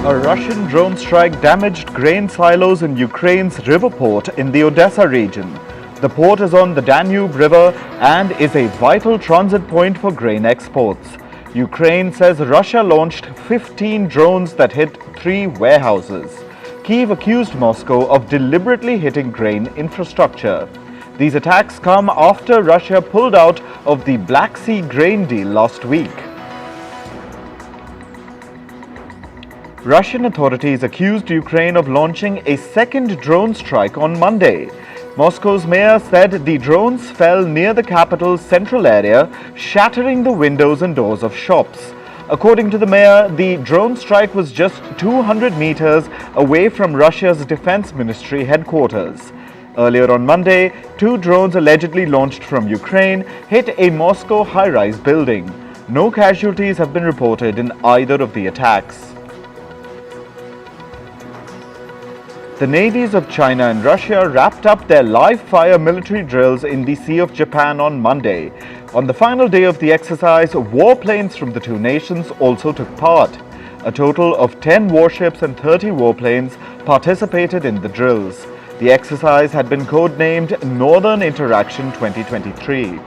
A Russian drone strike damaged grain silos in Ukraine's river port in the Odessa region. The port is on the Danube River and is a vital transit point for grain exports. Ukraine says Russia launched 15 drones that hit 3 warehouses. Kyiv accused Moscow of deliberately hitting grain infrastructure. These attacks come after Russia pulled out of the Black Sea grain deal last week. Russian authorities accused Ukraine of launching a second drone strike on Monday. Moscow's mayor said the drones fell near the capital's central area, shattering the windows and doors of shops. According to the mayor, the drone strike was just 200 meters away from Russia's defense ministry headquarters. Earlier on Monday, 2 drones allegedly launched from Ukraine hit a Moscow high-rise building. No casualties have been reported in either of the attacks. The navies of China and Russia wrapped up their live-fire military drills in the Sea of Japan on Monday. On the final day of the exercise, warplanes from the two nations also took part. A total of 10 warships and 30 warplanes participated in the drills. The exercise had been codenamed Northern Interaction 2023.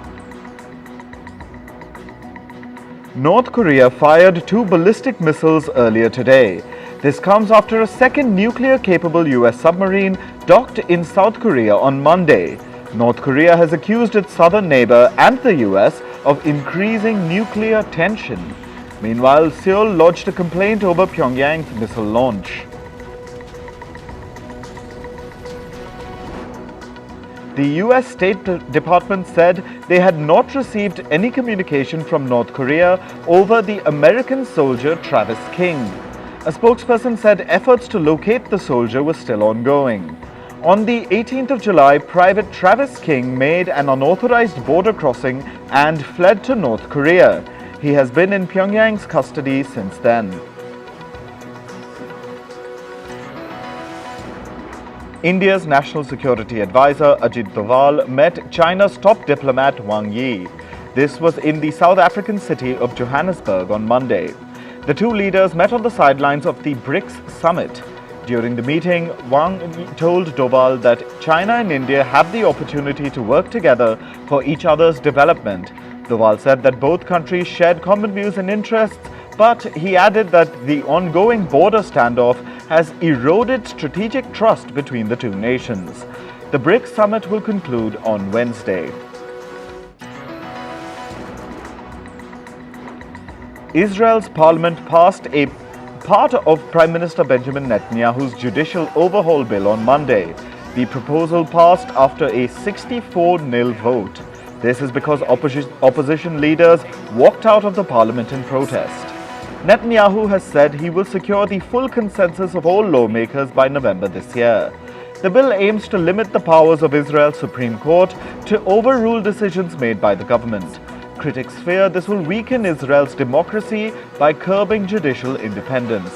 North Korea fired 2 ballistic missiles earlier today. This comes after a second nuclear-capable US submarine docked in South Korea on Monday. North Korea has accused its southern neighbor and the US of increasing nuclear tension. Meanwhile, Seoul lodged a complaint over Pyongyang's missile launch. The US State Department said they had not received any communication from North Korea over the American soldier Travis King. A spokesperson said efforts to locate the soldier were still ongoing. On the 18th of July, Private Travis King made an unauthorized border crossing and fled to North Korea. He has been in Pyongyang's custody since then. India's National Security Advisor Ajit Doval met China's top diplomat Wang Yi. This was in the South African city of Johannesburg on Monday. The two leaders met on the sidelines of the BRICS summit. During the meeting, Wang told Doval that China and India have the opportunity to work together for each other's development. Doval said that both countries shared common views and interests, but he added that the ongoing border standoff has eroded strategic trust between the two nations. The BRICS summit will conclude on Wednesday. Israel's parliament passed a part of Prime Minister Benjamin Netanyahu's Judicial Overhaul bill on Monday. The proposal passed after a 64-0 vote. This is because opposition leaders walked out of the parliament in protest. Netanyahu has said he will secure the full consensus of all lawmakers by November this year. The bill aims to limit the powers of Israel's Supreme Court to overrule decisions made by the government. Critics fear this will weaken Israel's democracy by curbing judicial independence.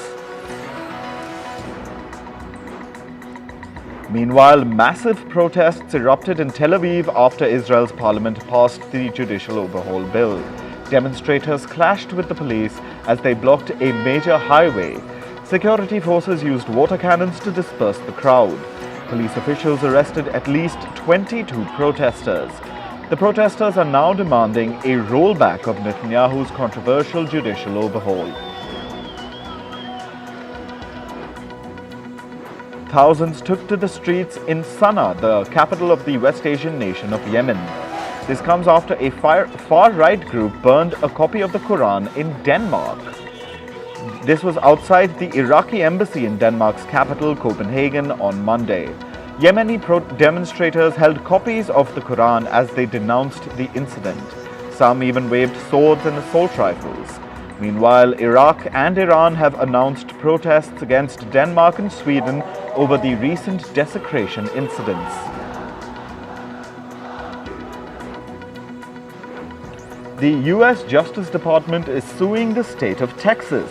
Meanwhile, massive protests erupted in Tel Aviv after Israel's parliament passed the Judicial Overhaul bill. Demonstrators clashed with the police as they blocked a major highway. Security forces used water cannons to disperse the crowd. Police officials arrested at least 22 protesters. The protesters are now demanding a rollback of Netanyahu's controversial judicial overhaul. Thousands took to the streets in Sana'a, the capital of the West Asian nation of Yemen. This comes after a far-right group burned a copy of the Quran in Denmark. This was outside the Iraqi embassy in Denmark's capital, Copenhagen, on Monday. Yemeni demonstrators held copies of the Quran as they denounced the incident. Some even waved swords and assault rifles. Meanwhile, Iraq and Iran have announced protests against Denmark and Sweden over the recent desecration incidents. The U.S. Justice Department is suing the state of Texas.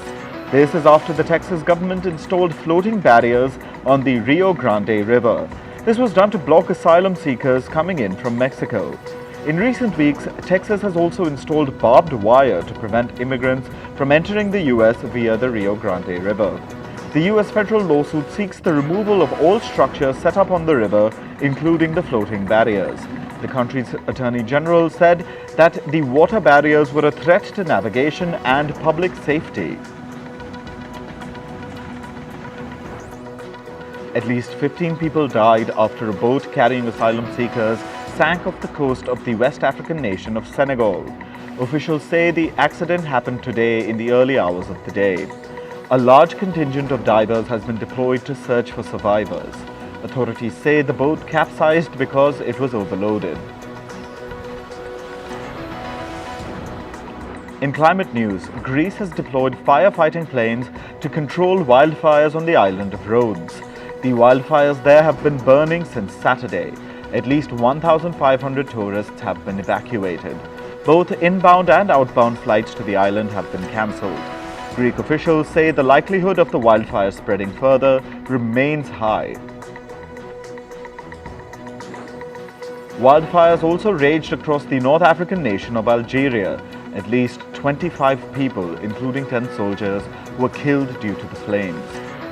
This is after the Texas government installed floating barriers on the Rio Grande River. This was done to block asylum seekers coming in from Mexico. In recent weeks, Texas has also installed barbed wire to prevent immigrants from entering the U.S. via the Rio Grande River. The US federal lawsuit seeks the removal of all structures set up on the river, including the floating barriers. The country's Attorney General said that the water barriers were a threat to navigation and public safety. At least 15 people died after a boat carrying asylum seekers sank off the coast of the West African nation of Senegal. Officials say the accident happened today in the early hours of the day. A large contingent of divers has been deployed to search for survivors. Authorities say the boat capsized because it was overloaded. In climate news, Greece has deployed firefighting planes to control wildfires on the island of Rhodes. The wildfires there have been burning since Saturday. At least 1,500 tourists have been evacuated. Both inbound and outbound flights to the island have been cancelled. Greek officials say the likelihood of the wildfire spreading further remains high. Wildfires also raged across the North African nation of Algeria. At least 25 people, including 10 soldiers, were killed due to the flames.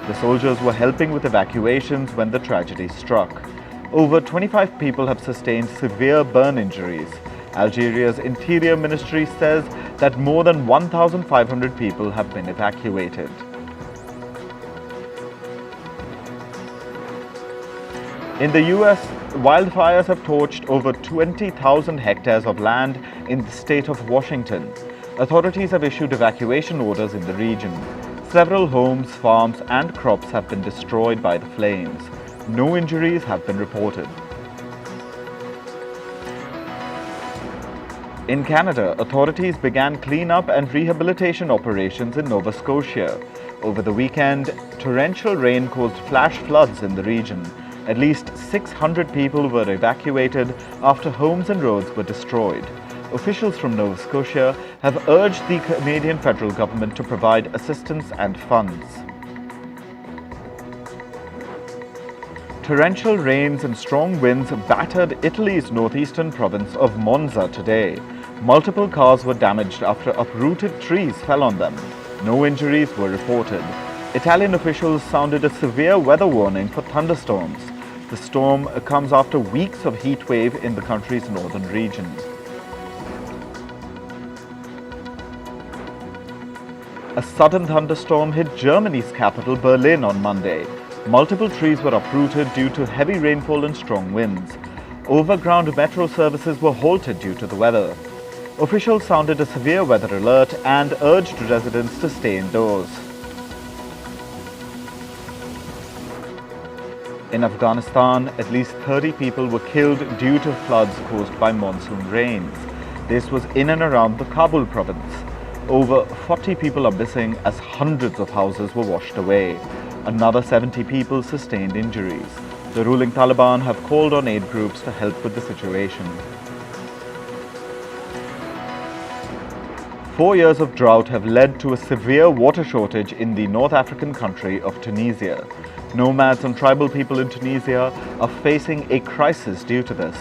The soldiers were helping with evacuations when the tragedy struck. Over 25 people have sustained severe burn injuries. Algeria's Interior Ministry says that more than 1,500 people have been evacuated. In the US, wildfires have torched over 20,000 hectares of land in the state of Washington. Authorities have issued evacuation orders in the region. Several homes, farms and crops have been destroyed by the flames. No injuries have been reported. In Canada, authorities began cleanup and rehabilitation operations in Nova Scotia. Over the weekend, torrential rain caused flash floods in the region. At least 600 people were evacuated after homes and roads were destroyed. Officials from Nova Scotia have urged the Canadian federal government to provide assistance and funds. Torrential rains and strong winds battered Italy's northeastern province of Monza today. Multiple cars were damaged after uprooted trees fell on them. No injuries were reported. Italian officials sounded a severe weather warning for thunderstorms. The storm comes after weeks of heat wave in the country's northern region. A sudden thunderstorm hit Germany's capital, Berlin, on Monday. Multiple trees were uprooted due to heavy rainfall and strong winds. Overground metro services were halted due to the weather. Officials sounded a severe weather alert and urged residents to stay indoors. In Afghanistan, at least 30 people were killed due to floods caused by monsoon rains. This was in and around the Kabul province. Over 40 people are missing as hundreds of houses were washed away. Another 70 people sustained injuries. The ruling Taliban have called on aid groups to help with the situation. 4 years of drought have led to a severe water shortage in the North African country of Tunisia. Nomads and tribal people in Tunisia are facing a crisis due to this.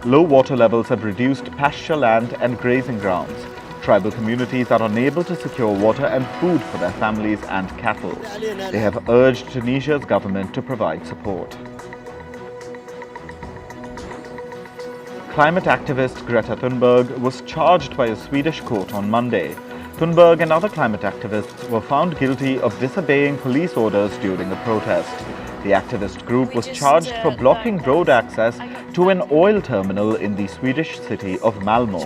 Low water levels have reduced pasture land and grazing grounds. Tribal communities are unable to secure water and food for their families and cattle. They have urged Tunisia's government to provide support. Climate activist Greta Thunberg was charged by a Swedish court on Monday. Thunberg and other climate activists were found guilty of disobeying police orders during a protest. The activist group was charged for blocking road access to an oil terminal in the Swedish city of Malmö.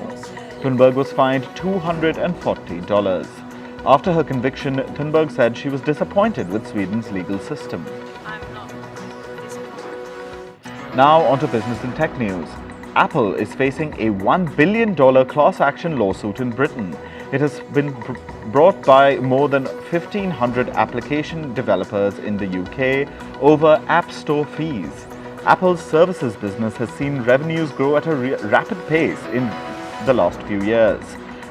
Thunberg was fined $240. After her conviction, Thunberg said she was disappointed with Sweden's legal system. I'm not disappointed. Now on to business and tech news. Apple is facing a $1 billion class action lawsuit in Britain. It has been brought by more than 1,500 application developers in the UK over App Store fees. Apple's services business has seen revenues grow at a rapid pace in the last few years.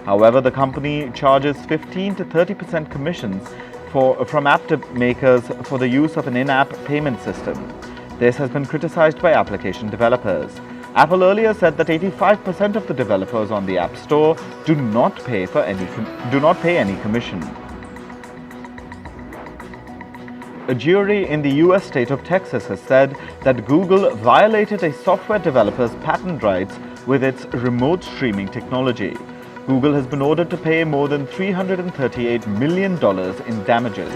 However, the company charges 15 to 30% commissions from app makers for the use of an in-app payment system. This has been criticized by application developers. Apple earlier said that 85% of the developers on the App Store do not pay any commission. A jury in the US state of Texas has said that Google violated a software developer's patent rights with its remote streaming technology. Google has been ordered to pay more than $338 million in damages.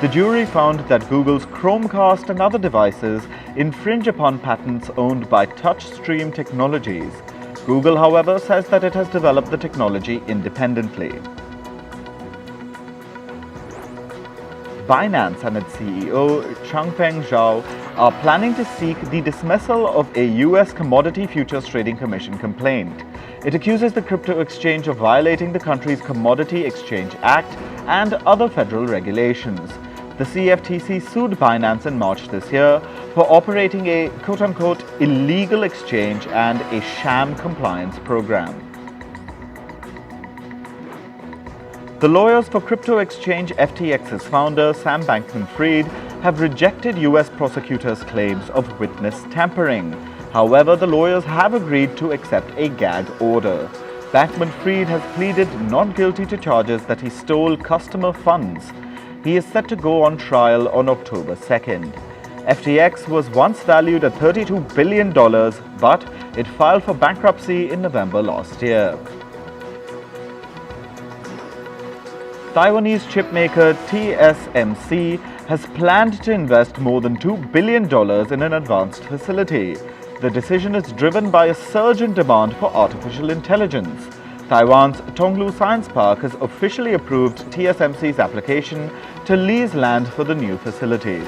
The jury found that Google's Chromecast and other devices infringe upon patents owned by TouchStream Technologies. Google, however, says that it has developed the technology independently. Binance and its CEO, Changpeng Zhao, are planning to seek the dismissal of a US Commodity Futures Trading Commission complaint. It accuses the crypto exchange of violating the country's Commodity Exchange Act and other federal regulations. The CFTC sued Binance in March this year for operating a quote-unquote illegal exchange and a sham compliance program. The lawyers for crypto exchange FTX's founder Sam Bankman-Fried have rejected US prosecutors' claims of witness tampering. However, the lawyers have agreed to accept a gag order. Bankman-Fried has pleaded not guilty to charges that he stole customer funds. He is set to go on trial on October 2nd. FTX was once valued at $32 billion, but it filed for bankruptcy in November last year. Taiwanese chipmaker TSMC has planned to invest more than $2 billion in an advanced facility. The decision is driven by a surge in demand for artificial intelligence. Taiwan's Tonglu Science Park has officially approved TSMC's application to lease land for the new facility.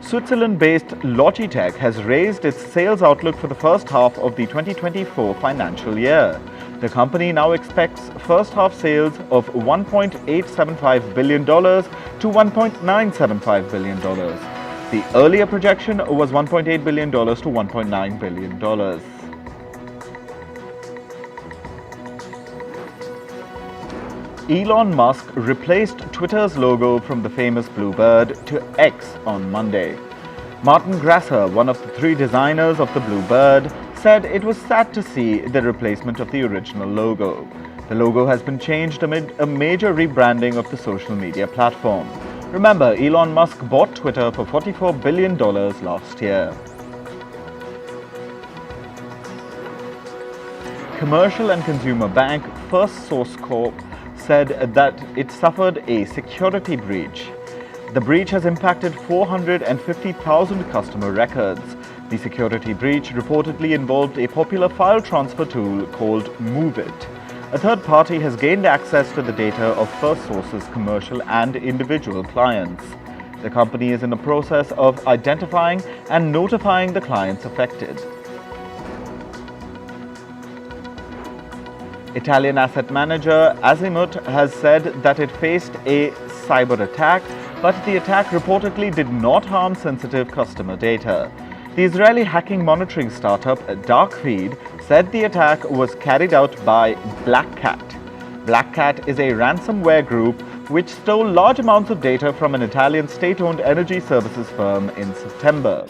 Switzerland-based Logitech has raised its sales outlook for the first half of the 2024 financial year. The company now expects first-half sales of $1.875 billion to $1.975 billion. The earlier projection was $1.8 billion to $1.9 billion. Elon Musk replaced Twitter's logo from the famous blue bird to X on Monday. Martin Grasser, one of the three designers of the blue bird, said it was sad to see the replacement of the original logo. The logo has been changed amid a major rebranding of the social media platform. Remember, Elon Musk bought Twitter for $44 billion last year. Commercial and consumer bank Firstpost Corp said that it suffered a security breach. The breach has impacted 450,000 customer records. The security breach reportedly involved a popular file transfer tool called MoveIt. A third party has gained access to the data of Firstsource's commercial and individual clients. The company is in the process of identifying and notifying the clients affected. Italian asset manager Azimut has said that it faced a cyber attack, but the attack reportedly did not harm sensitive customer data. The Israeli hacking monitoring startup Darkfeed said the attack was carried out by Black Cat. Black Cat is a ransomware group which stole large amounts of data from an Italian state-owned energy services firm in September.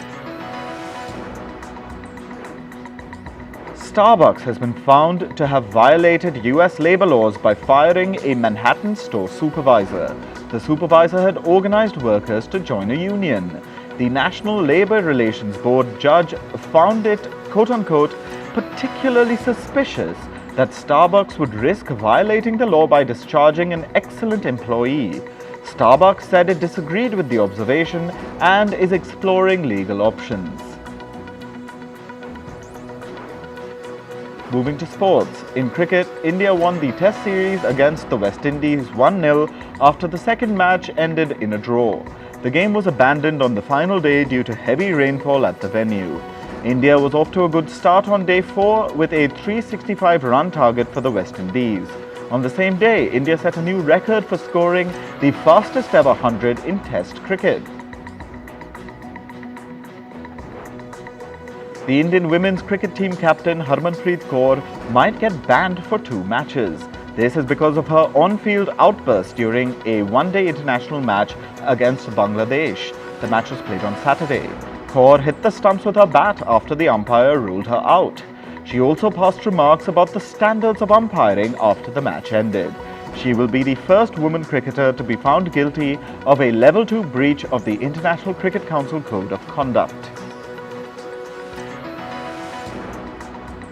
Starbucks has been found to have violated US labor laws by firing a Manhattan store supervisor. The supervisor had organized workers to join a union. The National Labor Relations Board judge found it, quote-unquote, particularly suspicious that Starbucks would risk violating the law by discharging an excellent employee. Starbucks said it disagreed with the observation and is exploring legal options. Moving to sports. In cricket, India won the Test series against the West Indies 1-0 after the second match ended in a draw. The game was abandoned on the final day due to heavy rainfall at the venue. India was off to a good start on day 4 with a 365-run target for the West Indies. On the same day, India set a new record for scoring the fastest ever 100 in Test cricket. The Indian women's cricket team captain Harmanpreet Kaur might get banned for 2 matches. This is because of her on-field outburst during a one-day international match against Bangladesh. The match was played on Saturday. Kaur hit the stumps with her bat after the umpire ruled her out. She also passed remarks about the standards of umpiring after the match ended. She will be the first woman cricketer to be found guilty of a Level 2 breach of the International Cricket Council Code of Conduct.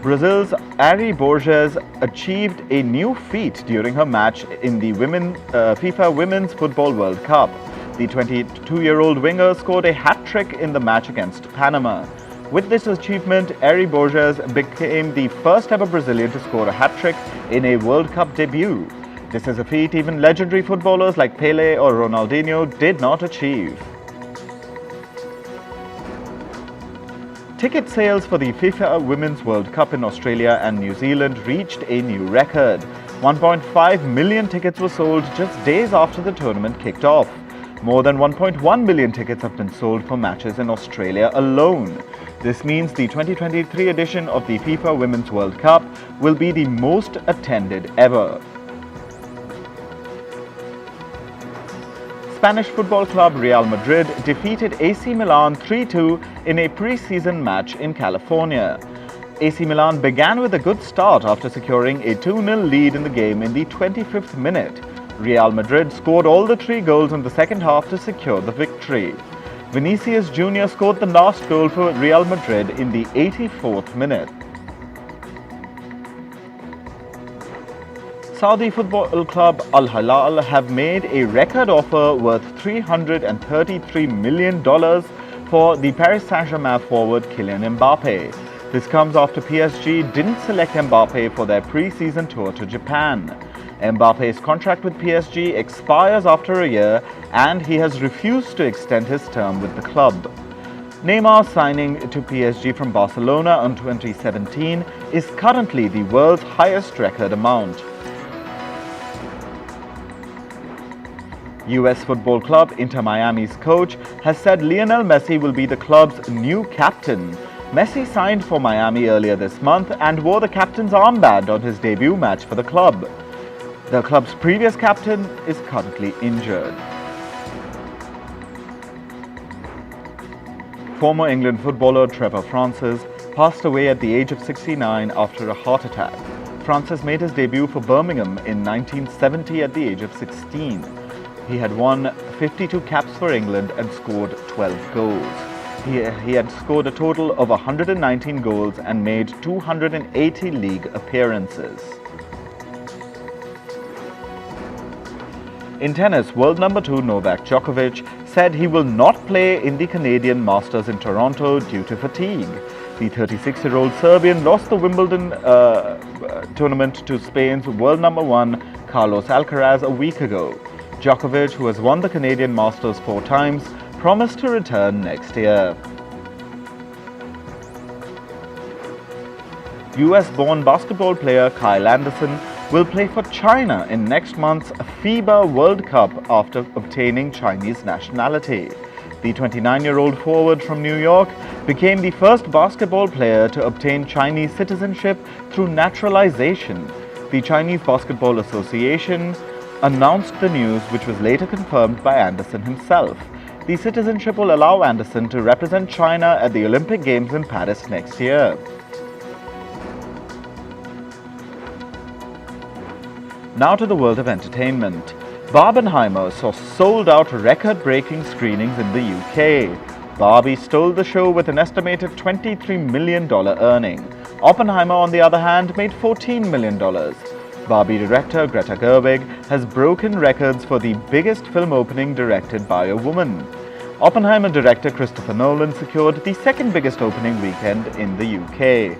Brazil's Ari Borges achieved a new feat during her match in the FIFA Women's Football World Cup. The 22-year-old winger scored a hat-trick in the match against Panama. With this achievement, Ari Borges became the first ever Brazilian to score a hat-trick in a World Cup debut. This is a feat even legendary footballers like Pelé or Ronaldinho did not achieve. Ticket sales for the FIFA Women's World Cup in Australia and New Zealand reached a new record. 1.5 million tickets were sold just days after the tournament kicked off. More than 1.1 million tickets have been sold for matches in Australia alone. This means the 2023 edition of the FIFA Women's World Cup will be the most attended ever. Spanish football club Real Madrid defeated AC Milan 3-2 in a pre-season match in California. AC Milan began with a good start after securing a 2-0 lead in the game in the 25th minute. Real Madrid scored all the 3 goals in the second half to secure the victory. Vinicius Jr. scored the last goal for Real Madrid in the 84th minute. Saudi football club Al Hilal have made a record offer worth $333 million for the Paris Saint-Germain forward Kylian Mbappe. This comes after PSG didn't select Mbappe for their pre-season tour to Japan. Mbappe's contract with PSG expires after a year and he has refused to extend his term with the club. Neymar's signing to PSG from Barcelona in 2017 is currently the world's highest record amount. US football club Inter Miami's coach has said Lionel Messi will be the club's new captain. Messi signed for Miami earlier this month and wore the captain's armband on his debut match for the club. The club's previous captain is currently injured. Former England footballer Trevor Francis passed away at the age of 69 after a heart attack. Francis made his debut for Birmingham in 1970 at the age of 16. He had won 52 caps for England and scored 12 goals. He had scored a total of 119 goals and made 280 league appearances. In tennis, world number 2 Novak Djokovic said he will not play in the Canadian Masters in Toronto due to fatigue. The 36-year-old Serbian lost the Wimbledon tournament to Spain's world number 1 Carlos Alcaraz a week ago. Djokovic, who has won the Canadian Masters 4 times, promised to return next year. US-born basketball player Kyle Anderson will play for China in next month's FIBA World Cup after obtaining Chinese nationality. The 29-year-old forward from New York became the first basketball player to obtain Chinese citizenship through naturalization. The Chinese Basketball Association announced the news, which was later confirmed by Anderson himself. The citizenship will allow Anderson to represent China at the Olympic Games in Paris next year. Now to the world of entertainment. Barbenheimer saw sold-out record-breaking screenings in the UK. Barbie stole the show with an estimated $23 million earning. Oppenheimer, on the other hand, made $14 million. Barbie director Greta Gerwig has broken records for the biggest film opening directed by a woman. Oppenheimer director Christopher Nolan secured the second biggest opening weekend in the UK.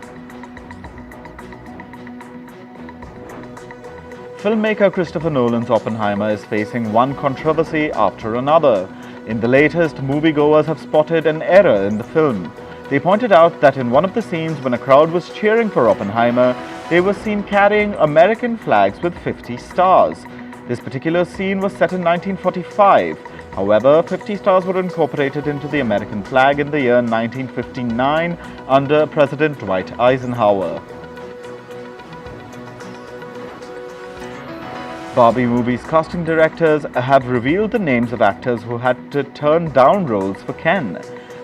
Filmmaker Christopher Nolan's Oppenheimer is facing one controversy after another. In the latest, moviegoers have spotted an error in the film. They pointed out that in one of the scenes when a crowd was cheering for Oppenheimer, they were seen carrying American flags with 50 stars. This particular scene was set in 1945. However, 50 stars were incorporated into the American flag in the year 1959 under President Dwight Eisenhower. Barbie Movie's casting directors have revealed the names of actors who had to turn down roles for Ken.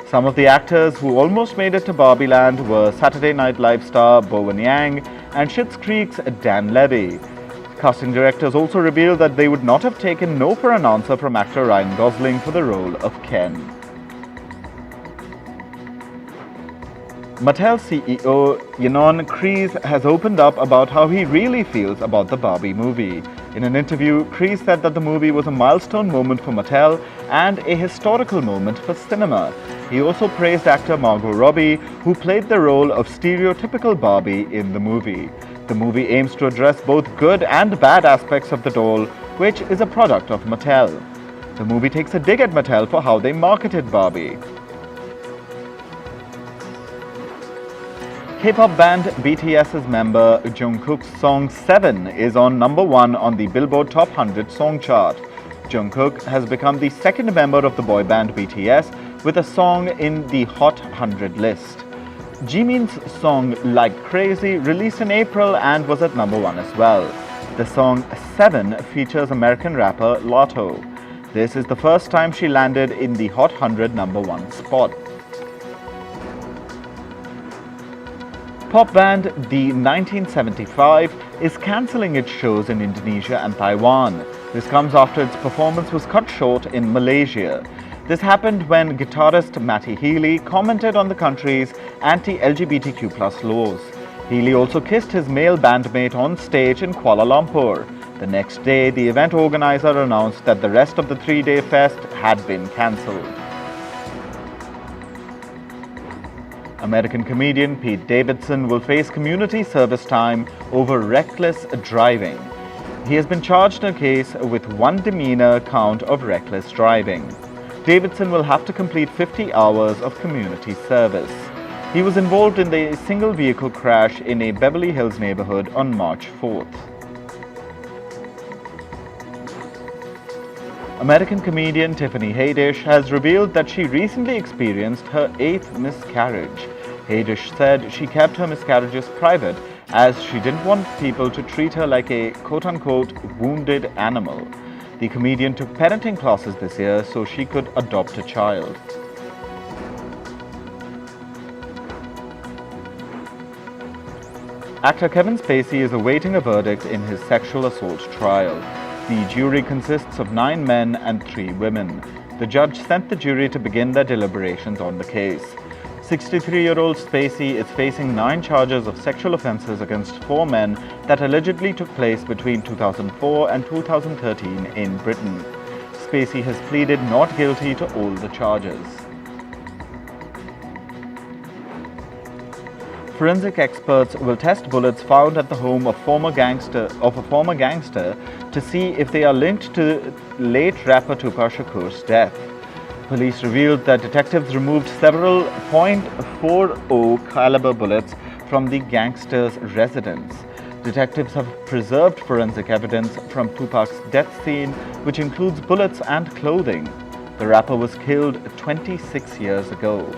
Some of the actors who almost made it to Barbie Land were Saturday Night Live star Bowen Yang and Schitt's Creek's Dan Levy. Casting directors also revealed that they would not have taken no for an answer from actor Ryan Gosling for the role of Ken. Mattel CEO Ynon Kreiz has opened up about how he really feels about the Barbie movie. In an interview, Kreiz said that the movie was a milestone moment for Mattel and a historical moment for cinema. He also praised actor Margot Robbie, who played the role of stereotypical Barbie in the movie. The movie aims to address both good and bad aspects of the doll, which is a product of Mattel. The movie takes a dig at Mattel for how they marketed Barbie. K-pop band BTS's member Jungkook's song 7 is on number 1 on the Billboard Top 100 song chart. Jungkook has become the second member of the boy band BTS with a song in the Hot 100 list. Jimin's song Like Crazy released in April and was at number 1 as well. The song 7 features American rapper Lotto. This is the first time she landed in the Hot 100 number 1 spot. Pop band The 1975 is cancelling its shows in Indonesia and Taiwan. This comes after its performance was cut short in Malaysia. This happened when guitarist Matty Healy commented on the country's anti-LGBTQ+ laws. Healy also kissed his male bandmate on stage in Kuala Lumpur. The next day, the event organizer announced that the rest of the 3-day fest had been cancelled. American comedian Pete Davidson will face community service time over reckless driving. He has been charged in a case with 1 demeanor count of reckless driving. Davidson will have to complete 50 hours of community service. He was involved in the single vehicle crash in a Beverly Hills neighborhood on March 4th. American comedian Tiffany Haddish has revealed that she recently experienced her 8th miscarriage. Haddish said she kept her miscarriages private as she didn't want people to treat her like a quote-unquote wounded animal. The comedian took parenting classes this year so she could adopt a child. Actor Kevin Spacey is awaiting a verdict in his sexual assault trial. The jury consists of 9 men and 3 women. The judge sent the jury to begin their deliberations on the case. 63-year-old Spacey is facing 9 charges of sexual offenses against 4 men that allegedly took place between 2004 and 2013 in Britain. Spacey has pleaded not guilty to all the charges. Forensic experts will test bullets found at the home of a former gangster to see if they are linked to late rapper Tupac Shakur's death. Police revealed that detectives removed several .40 caliber bullets from the gangster's residence. Detectives have preserved forensic evidence from Tupac's death scene, which includes bullets and clothing. The rapper was killed 26 years ago.